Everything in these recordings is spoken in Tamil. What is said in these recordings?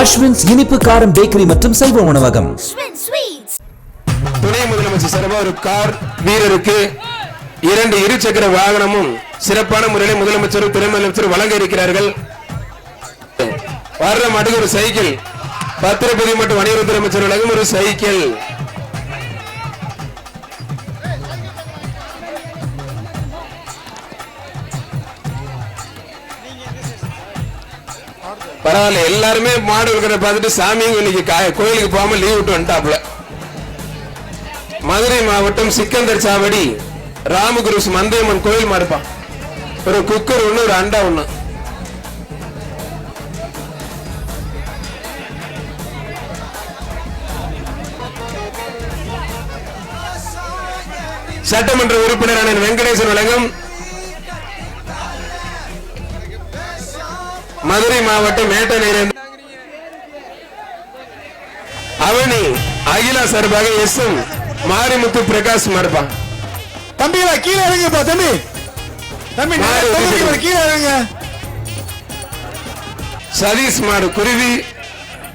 அஸ்வின்ஸ் இனிப்பு காரம் பேக்கரி மற்றும் சைவ உணவகம். துணை முதலமைச்சர் சார்பாக ஒரு கார் வீரருக்கு 2 இருசக்கர வாகனமும் சிறப்பான முறையில் முதலமைச்சர் துணை முதலமைச்சர் வழங்க இருக்கிறார்கள். வர்ற மாட்டுக்கு ஒரு சைக்கிள், பத்திரப்பதிவு மற்றும் வணிகத்துறை அமைச்சர் வழங்கும் ஒரு சைக்கிள். பரவாயில்ல, எல்லாருமே மாடு இருக்கிறத பார்த்துட்டு சாமியும் இன்னைக்கு கோயிலுக்கு போகாம லீவ் விட்டு வந்துட்டாப்ல. மதுரை மாவட்டம் சிக்கந்தர் சாவடி ராமகுருஸ் மந்தையம்மன் கோயில் மாடுப்பான். ஒரு குக்கர் ஒண்ணு, ஒரு அண்டா ஒண்ணு. சட்டமன்ற உறுப்பினரான வெங்கடேசன் வழங்கும் மதுரை மாவட்டம் மேட்டநீர் அவனி அகிலா சார்பாக எஸ்.எம். மாரிமுத்து பிரகாஷ் மாடுப்பான். தம்பி கீழே இறங்குப்பா, தம்பி தம்பி கீழே இறங்க. சதீஷ் மாடு குருவி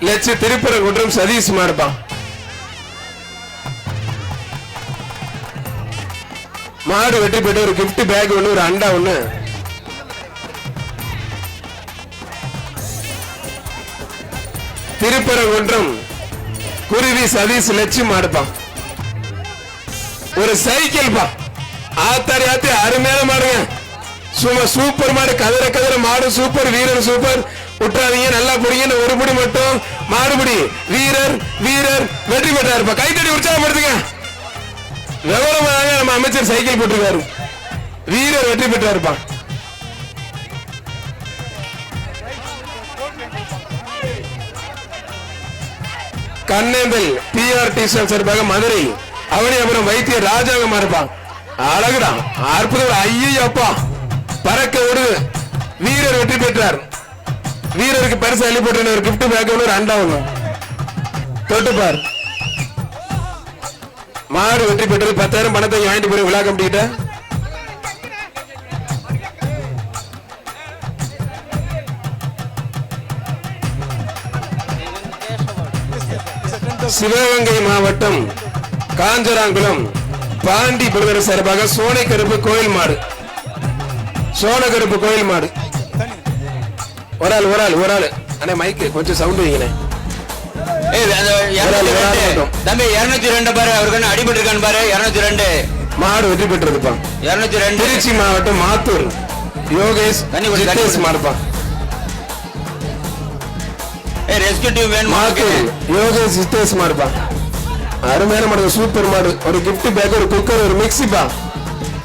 லட்ச திருப்பரங்குன்றம் சதீஷ் மாடுப்பான். மாடு வெட்டி போயிட்டு ஒரு கிஃப்ட் பேக் ஒண்ணு, ஒரு அண்டா ஒண்ணு. திருப்பரங்குன்றம் குருவி சதீஷ் லட்சுமி மாடுப்பான். ஒரு சைக்கிள் பா, ஆத்தாரி ஆத்தி அருமையான மாடுங்க. சும்மா சூப்பர் மாடு, கதற கதற மாடு சூப்பர், வீரர் சூப்பர். விட்டுறாதீங்க, நல்லா புடிங்க. ஒரு புடி மட்டும் மாடுபடி. வீரர் வீரர் வெற்றி பெற்றாருப்பா. கைத்தடி உற்சாகப்படுத்துங்க. விவரமாக நம்ம அமைச்சர் சைக்கிள் போட்டிருக்காரு. வீரர் வெற்றி பெற்றாருப்பா. கண்ணேந்தல் பிஆர்டி சார்பாக மதுரை அவனியாபுரம் வைத்தியர் ராஜாங்கமா இருப்பான். அழகுடா, அற்புதம். ஐயப்பா, பறக்க விடுது. வீரர் வெற்றி பெற்றார். வீரருக்கு பரிசு அள்ளி போட்டு ஒரு கிஃப்ட் பேக் ஒன்று, ஒரு அண்டா ஒண்ணு. தொட்டுப்பார். மாடு வெற்றி பெற்றது. 10,000 பணத்தை வாங்கிட்டு போய் விழா கம்பிக்கிட்ட. சிவகங்கை மாவட்டம் காஞ்சராங்குளம் பாண்டி பிரதர் சார்பாக சோனைக்கருப்பு கோயில் மாடு. சோனக்கருப்பு கோயில் மாடு. ஒரு ஆள் அண்ணே மைக்கு கொஞ்சம் சவுண்ட் வைங்க. தம்பி 202 பாரு, அவருக்கு அடிபட்டு இருக்கான்னு பாரு. 202 மாடு வெற்றி பெற்றிருப்பா. 202 திருச்சி மாவட்டம் மாத்தூர் யோகேஷ் மாடுப்பா. ரெஸ்கியூ டீம் வேணுமா? யோகேஷ் சித்தேஷ் மாடுப்பா. அருமையான மாடு, சூப்பர் மாடு. ஒரு கிஃப்ட் பேக், ஒரு குக்கர், ஒரு மிக்ஸிப்பா.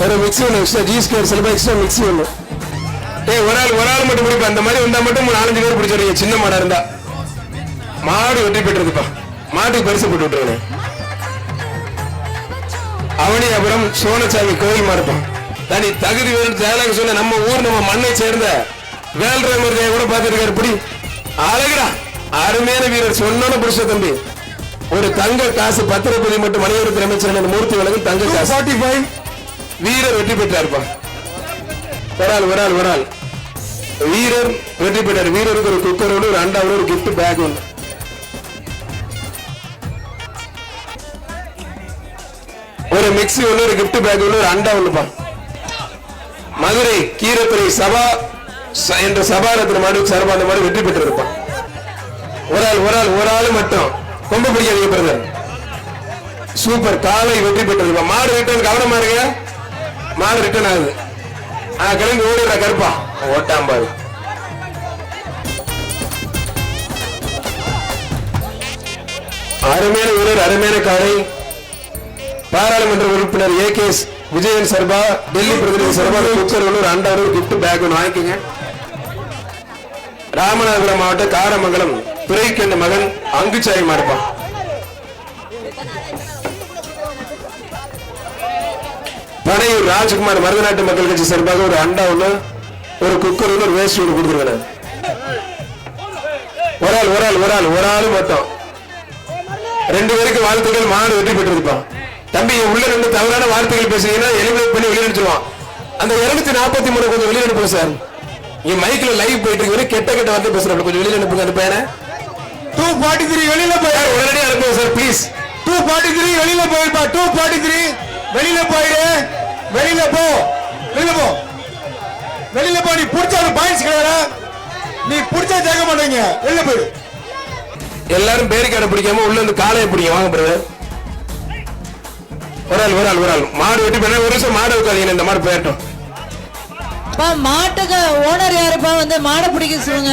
ஒரு மிக்ஸி ஒன்று எக்ஸ்ட்ரா, ஜி2 சிலபா எக்ஸ்ட்ரா மிக்ஸி ஒன்று. ஒரு ஆள் மட்டும் பிடிப்பா. அந்த மாதிரி வந்தா மட்டும் 4-5 பேர் பிடிச்சிருக்கீங்க, சின்ன மாடா இருந்தா. மாடு வெற்றி பெற்றதுப்பா. மாட்டுக்கு பரிசு போட்டு விட்டுருவேன். அவனியாபுரம் சோனசாமி கோயில் மாடுப்பான். தனி தகுதி வேணும் தேவையாக சொன்ன நம்ம ஊர், நம்ம மண்ணை சேர்ந்த வேல்ராமர் கூட பார்த்துருக்காரு. இப்படி அழகுடா, அருமையான வீரர். சொன்ன புருஷ தம்பி. ஒரு தங்க காசு பத்திரப்பதிவு மட்டும் வணிகத்துறை அமைச்சர் மூர்த்தி வழங்கும் தங்க காசு 45. வீரர் வெற்றி பெற்றாருப்பா. ஒரு ஆள் வீரர் வெற்றி பெற்றார். வீரருக்கு ஒரு குக்கர் ஒன்று, ஒரு அண்டா ஒன்று, ஒரு கிஃப்ட் பேக் ஒன்று. ஒரு மிக்ஸி ஒன்று, ஒரு கிஃப்ட் பேக் ஒன்று, ஒரு அண்டா ஒண்ணுப்பா. மதுரை கீரத்துறை சபா என்ற சபாரத்தின மாடு சார்பா அந்த மாதிரி வெற்றி பெற்றிருப்பான். ஒரு ஆள் மட்டும் கொம்ப பிடிக்காதீங்க பிரதர். சூப்பர் காலை வெற்றி பெற்றிருப்பா. மாடு ரிட்டர்ன் கவனமா இருங்க. மாடு ரிட்டர்ன் ஆகுது. கிளம்பி ஓடுற கருப்பா ஓட்டாம்பாரு. அருமையான வீரர், அருமையான காலை. பாராளுமன்ற உறுப்பினர் ஏகேஎஸ் விஜயன் சர்பா, டெல்லி பிரதிநிதி சர்பா குக்கர் ஒன்று, ஒரு அண்டா ஒன்று, கிஃப்ட் பேக் ஒன்று வாங்கிக்கங்க. ராமநாதபுரம் மாவட்டம் காரமங்கலம் துரைக்கண்ண மகன் அங்குச்சாய் மாடுப்பான். பனையூர் ராஜ்குமார் மருதநாட்டு மக்கள் கட்சி சார்பாக ஒரு அண்டா ஒண்ணு, ஒரு குக்கர் ஒன்று, ஒரு வேஸ்ட் ஒன்று கொடுத்துருக்கேன். ஒரு ஆள் மட்டும். 2 பேருக்கு வாழ்த்துக்கள். மாடு வெற்றி பெற்றிருப்பான். தம்பி உள்ள 2 தவறான வார்த்தைகள் பேசுறீங்கன்னா எலிமினேட் பண்ணி வெளியே அனுப்பிச்சிருவான். அந்த 243 கொஞ்சம் வெளியே அனுப்புங்க சார். இங்க மைக்ல லைவ் போயிட்டு இருக்கு கெட்ட கெட்ட வந்து பேசுறப்ப கொஞ்சம் வெளியில அனுப்புங்க அந்த பையனை 243 வெளியில போய் உடனடியாக அனுப்புங்க சார் ப்ளீஸ் 243 வெளியில போயிருப்பா 243 வெளியில போயிடு வெளியில போ வெளியில போ வெளியில போ நீ புடிச்ச பாயிண்ட்ஸ் கிடையாது நீ புடிச்சா ஜெயிக்க மாட்டீங்க வெளியில போயிடு எல்லாரும் பேரிக்கார பிடிக்காம உள்ள இருந்து காலையை பிடிங்க வாங்க பிரதர் ஒரு ஆள் மாடு வெட்டி பண்ண ஒரு நிமிஷம் மாடு வைக்காதீங்க இந்த மாடு போயிட்டோம் மாட்டுக்கு ஓனர் யாருப்பா வந்து மாடை பிடிக்க சொல்லுங்க